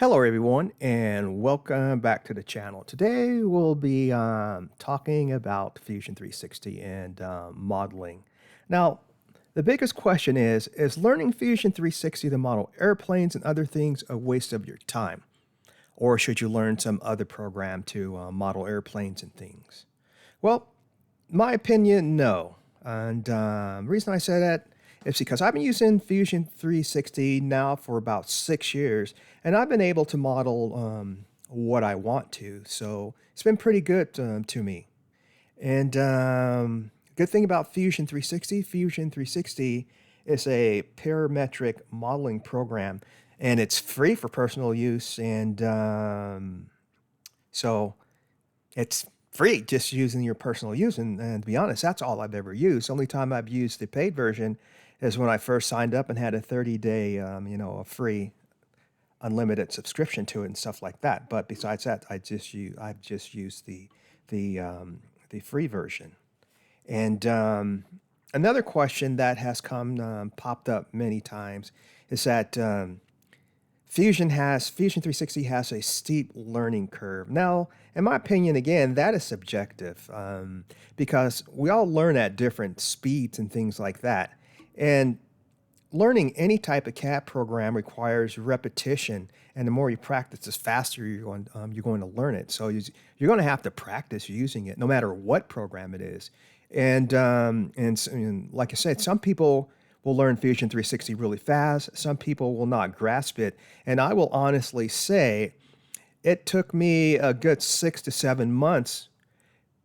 Hello, everyone, and welcome back to the channel. Today, we'll be talking about Fusion 360 and modeling. Now, the biggest question is learning Fusion 360 to model airplanes and other things a waste of your time? Or should you learn some other program to model airplanes and things? Well, my opinion, no. And the reason I say that is because I've been using Fusion 360 now for about 6 years, and I've been able to model what I want to. So it's been pretty good to me. And good thing about Fusion 360 is a parametric modeling program, and it's free for personal use. And so it's free just using your personal use. And to be honest, that's all I've ever used. Only time I've used the paid version is when I first signed up and had a 30-day, a free unlimited subscription to it and stuff like that. But besides that, I've just used the free version. And another question that has popped up many times is that Fusion 360 has a steep learning curve. Now, in my opinion, again, that is subjective because we all learn at different speeds and things like that. And learning any type of CAD program requires repetition, and the more you practice, the faster you're going to learn it. So you're going to have to practice using it, no matter what program it is. And like I said, some people will learn Fusion 360 really fast. Some people will not grasp it, and I will honestly say it took me a good 6 to 7 months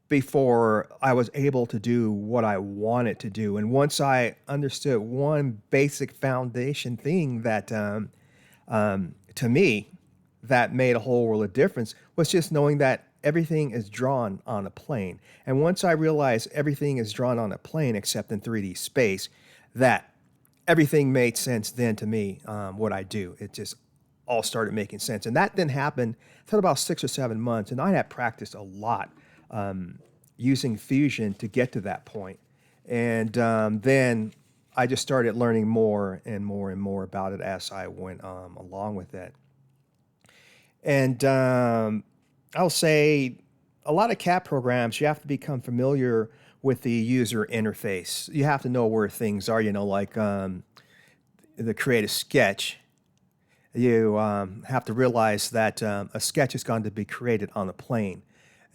before I was able to do what I wanted to do. And once I understood one basic foundation thing that, to me, that made a whole world of difference was just knowing that everything is drawn on a plane. And once I realized everything is drawn on a plane except in 3D space, that everything made sense then to me, what I do. It just all started making sense. And that didn't happen until about 6 or 7 months. And I had practiced a lot using Fusion to get to that point. And then I just started learning more and more and more about it as I went along with it. And I'll say a lot of CAD programs, you have to become familiar with the user interface. You have to know where things are, like the create a sketch. You have to realize that a sketch is going to be created on a plane.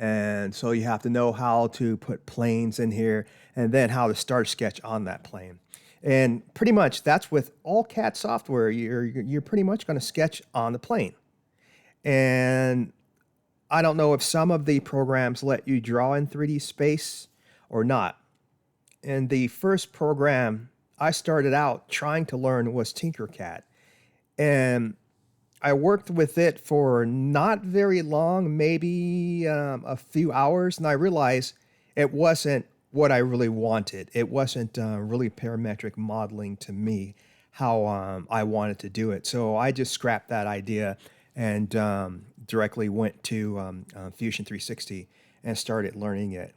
And so you have to know how to put planes in here and then how to start a sketch on that plane. And pretty much that's with all CAD software, you're pretty much going to sketch on the plane. And I don't know if some of the programs let you draw in 3D space or not. And the first program I started out trying to learn was Tinkercad. And I worked with it for not very long, maybe a few hours, and I realized it wasn't what I really wanted. It wasn't really parametric modeling to me, how I wanted to do it. So I just scrapped that idea and directly went to Fusion 360 and started learning it.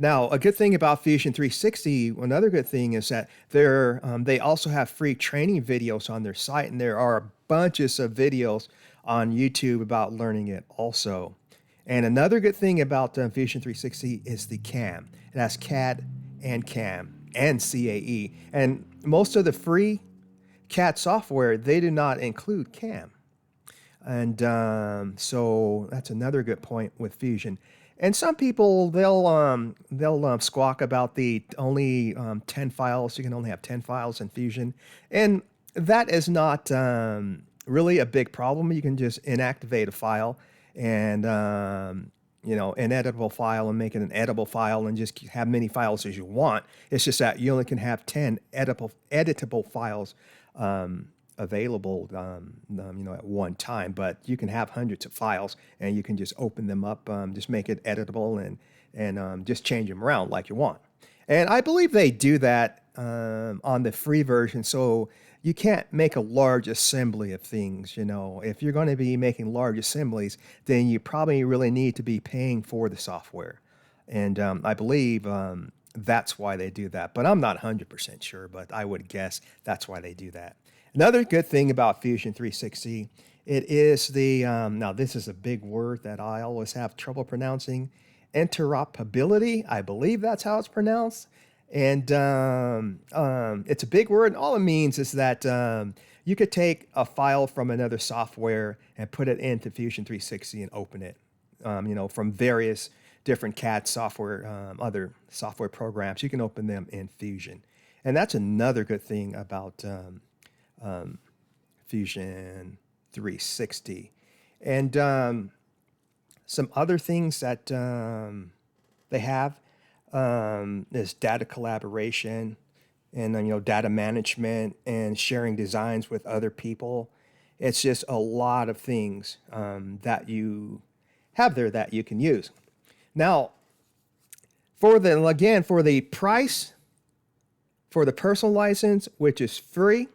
Now, a good thing about Fusion 360, another good thing is that they also have free training videos on their site, and there are bunches of videos on YouTube about learning it also. And another good thing about Fusion 360 is the CAM. It has CAD and CAM and CAE. And most of the free CAD software, they do not include CAM. And so that's another good point with Fusion. And some people they'll squawk about the only 10 files. You can only have 10 files in Fusion, and that is not really a big problem. You can just inactivate a file and an editable file and make it an editable file and just have many files as you want. It's just that you only can have 10 editable files available at one time, but you can have hundreds of files and you can just open them up, just make it editable and just change them around like you want. And I believe they do that on the free version, so you can't make a large assembly of things. If you're going to be making large assemblies, then you probably really need to be paying for the software. And I believe that's why they do that, but I'm not 100% sure, but I would guess that's why they do that. Another good thing about Fusion 360 It is the, now this is a big word that I always have trouble pronouncing, interoperability. I believe that's how it's pronounced. And it's a big word. And all it means is that you could take a file from another software and put it into Fusion 360 and open it, from various different CAD software, other software programs. You can open them in Fusion. And that's another good thing about Fusion 360. And some other things that they have is data collaboration and data management and sharing designs with other people. It's just a lot of things that you have there that you can use. Now, for the price for the personal license, which is free,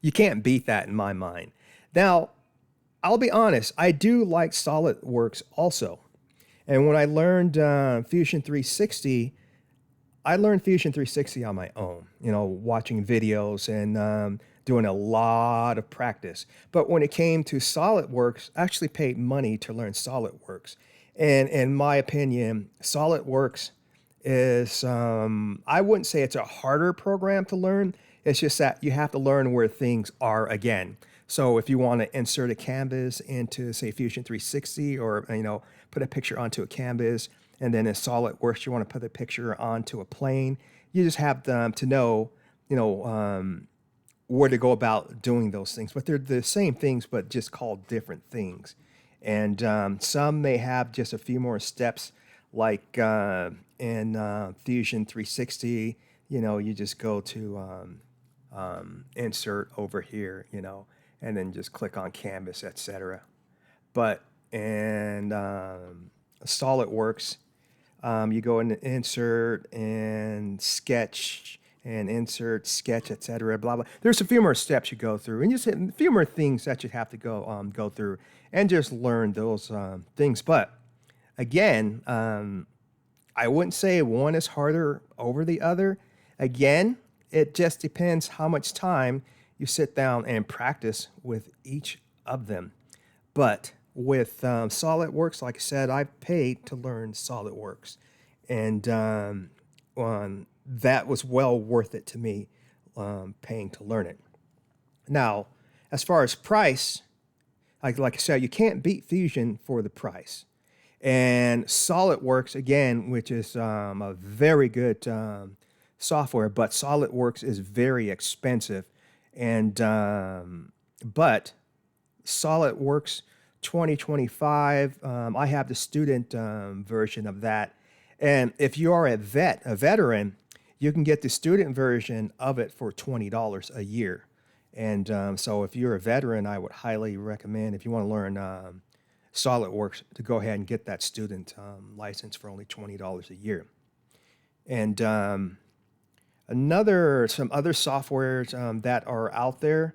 you can't beat that in my mind. Now, I'll be honest, I do like SolidWorks also. And when I learned Fusion 360, I learned Fusion 360 on my own, watching videos and doing a lot of practice. But when it came to SolidWorks, I actually paid money to learn SolidWorks. And in my opinion, SolidWorks is, I wouldn't say it's a harder program to learn. It's just that you have to learn where things are again. So if you want to insert a canvas into, say, Fusion 360, or put a picture onto a canvas, and then in SolidWorks you want to put a picture onto a plane, you just have to know, where to go about doing those things. But they're the same things, but just called different things. And some may have just a few more steps, like in Fusion 360, you just go to insert over here, and then just click on canvas, etc. But in SolidWorks, you go in insert and sketch and insert sketch, etc. Blah blah. There's a few more steps you go through, and just a few more things that you have to go through and just learn those things. But again, I wouldn't say one is harder over the other. Again, it just depends how much time you sit down and practice with each of them. But with SolidWorks, like I said, I paid to learn SolidWorks. And that was well worth it to me, paying to learn it. Now, as far as price, like I said, you can't beat Fusion for the price. And SolidWorks, again, which is a very good software, but SolidWorks is very expensive. And but SolidWorks 2025, I have the student version of that. And if you are a veteran, you can get the student version of it for $20 a year. And so if you're a veteran, I would highly recommend, if you want to learn SolidWorks, to go ahead and get that student license for only $20 a year. And some other softwares that are out there,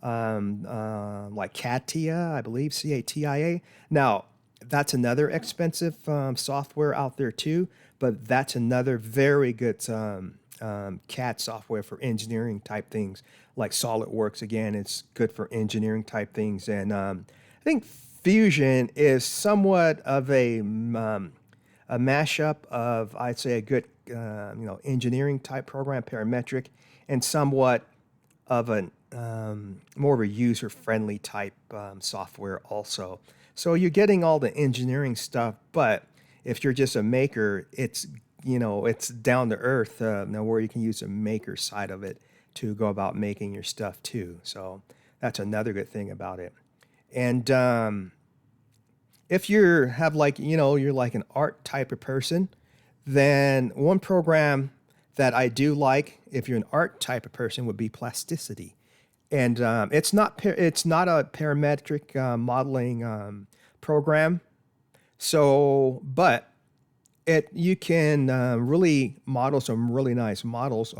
like CATIA, I believe, CATIA. Now, that's another expensive software out there too, but that's another very good CAD software for engineering type things. Like SolidWorks, again, it's good for engineering type things. And I think Fusion is somewhat of a mashup of, I'd say, a good engineering type program, parametric, and somewhat of an more of a user-friendly type software also. So you're getting all the engineering stuff, but if you're just a maker, it's down to earth, now where you can use the maker side of it to go about making your stuff too. So that's another good thing about it. And if you're like an art type of person, then one program that I do like, if you're an art type of person, would be Plasticity. And it's not a parametric modeling program. So, but you can really model some really nice models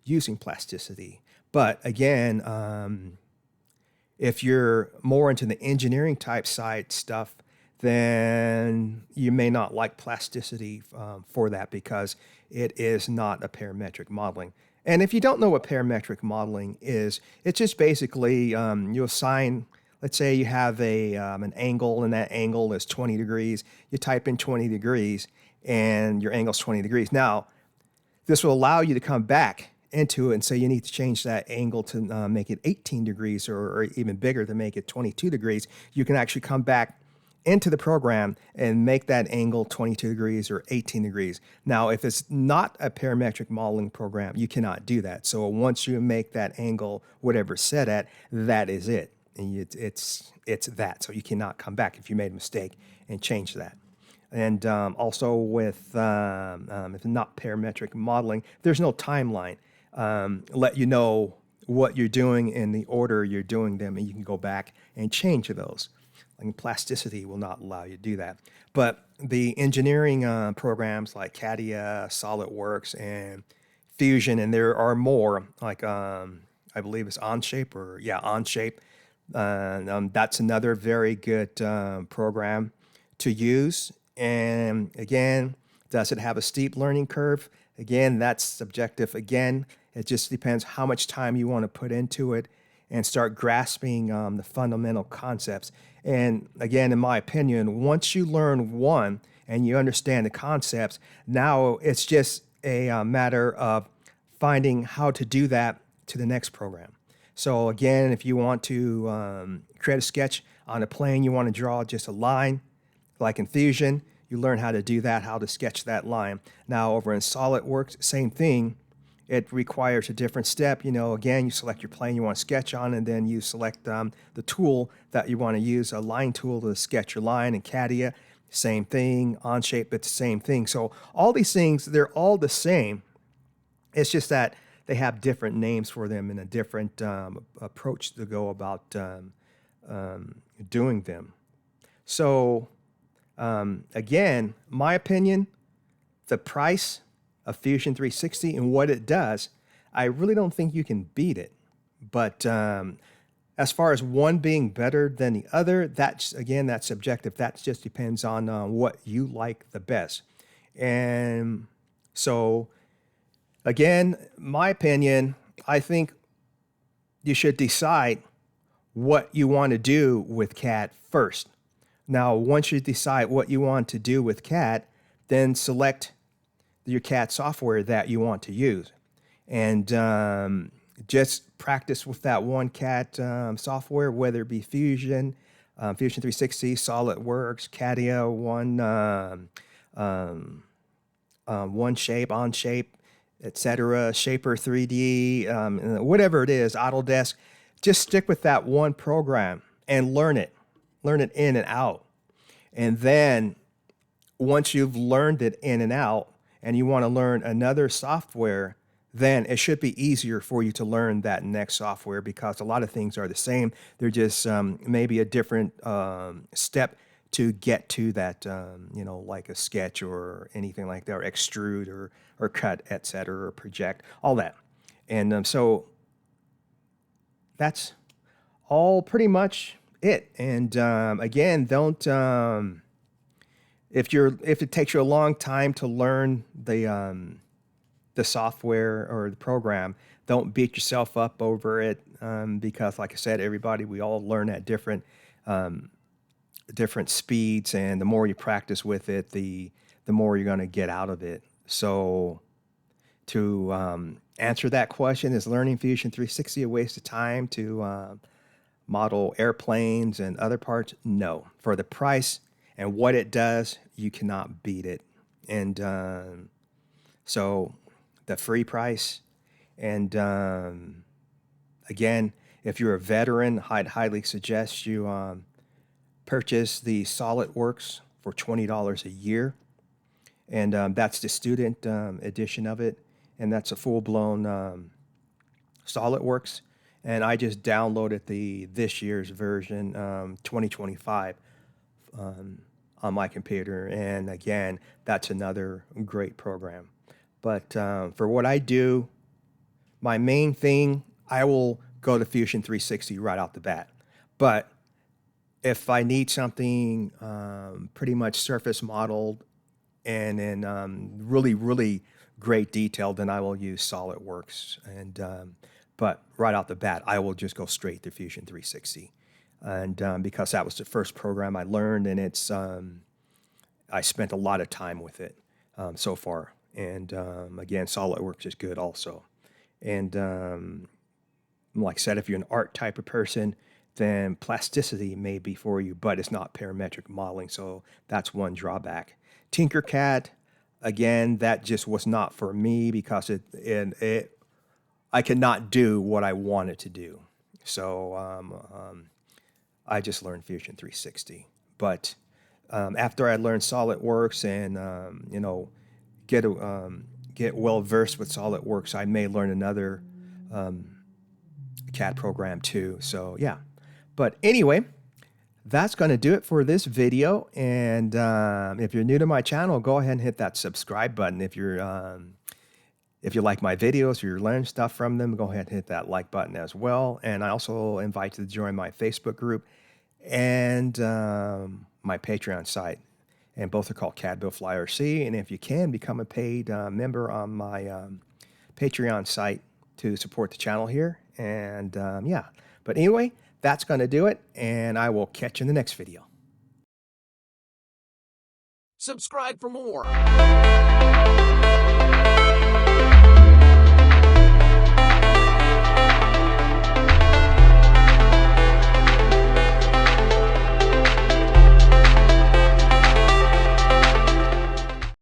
using Plasticity. But again, if you're more into the engineering type side stuff, then you may not like Plasticity for that, because it is not a parametric modeling. And if you don't know what parametric modeling is, it's just basically you assign let's say you have an angle, and that angle is 20 degrees. You type in 20 degrees, and your angle's 20 degrees. Now, this will allow you to come back into it and say you need to change that angle to make it 18 degrees or even bigger to make it 22 degrees. You can actually come back into the program and make that angle 22 degrees or 18 degrees. Now, if it's not a parametric modeling program, you cannot do that. So once you make that angle, whatever it's set at, that is it. And it's that. So you cannot come back if you made a mistake and change that. And also with if not parametric modeling, there's no timeline. Let you know what you're doing in the order you're doing them, and you can go back and change those. Like plasticity will not allow you to do that. But the engineering programs like CATIA, SolidWorks, and Fusion, and there are more, like I believe it's Onshape. That's another very good program to use. And again, does it have a steep learning curve? Again, that's subjective. Again, it just depends how much time you want to put into it and start grasping the fundamental concepts. And again, in my opinion, once you learn one and you understand the concepts, now it's just a matter of finding how to do that to the next program. So again, if you want to create a sketch on a plane, you want to draw just a line, like in Fusion, you learn how to do that, how to sketch that line. Now over in SolidWorks, same thing. It requires a different step. Again, you select your plane you want to sketch on, and then you select the tool that you want to use, a line tool to sketch your line. In CATIA, same thing. Onshape, it's the same thing. So all these things, they're all the same. It's just that they have different names for them and a different approach to go about doing them. So again, my opinion, the price of Fusion 360 and what it does, I really don't think you can beat it. But as far as one being better than the other, that's subjective. That just depends on what you like the best. And so, again, my opinion, I think you should decide what you want to do with CAD first. Now, once you decide what you want to do with CAD, then select your CAD software that you want to use. And just practice with that one CAD software, whether it be Fusion, Fusion 360, SolidWorks, CATIA, Onshape, etc., Shaper 3D, whatever it is, Autodesk. Just stick with that one program and learn it in and out. And then once you've learned it in and out and you want to learn another software, then it should be easier for you to learn that next software, because a lot of things are the same. They're just maybe a different step to get to that, like a sketch or anything like that, or extrude or cut, etc., or project, all that. And so that's all pretty much it. And again, don't if it takes you a long time to learn the software or the program, don't beat yourself up over it, because, like I said, we all learn at different speeds, and the more you practice with it, the more you're going to get out of it. So to answer that question, is learning Fusion 360 a waste of time to model airplanes and other parts? No. For the price and what it does, you cannot beat it. And so the free price, and again, if you're a veteran, I'd highly suggest you purchase the SolidWorks for $20 a year. And that's the student edition of it. And that's a full-blown SolidWorks. And I just downloaded this year's version, 2025, on my computer. And again, that's another great program. But for what I do, my main thing, I will go to Fusion 360 right out the bat. But if I need something pretty much surface modeled and in really, really great detail, then I will use SolidWorks. And but right out the bat, I will just go straight to Fusion 360. and because that was the first program I learned, and I spent a lot of time with it so far. And again, SolidWorks is good also. And like I said, if you're an art type of person, then plasticity may be for you, but it's not parametric modeling, so that's one drawback. Tinkercad, again, that just was not for me because I could not do what I wanted to do. So I just learned Fusion 360. But after I learned SolidWorks and get well versed with SolidWorks, I may learn another CAD program too. So yeah. But anyway, that's going to do it for this video. And if you're new to my channel, go ahead and hit that subscribe button. If you like my videos or you're learning stuff from them, go ahead and hit that like button as well. And I also invite you to join my Facebook group and my Patreon site. And both are called CAD Build Fly RC. And if you can, become a paid member on my Patreon site to support the channel here. And yeah, but anyway, that's going to do it. And I will catch you in the next video. Subscribe for more.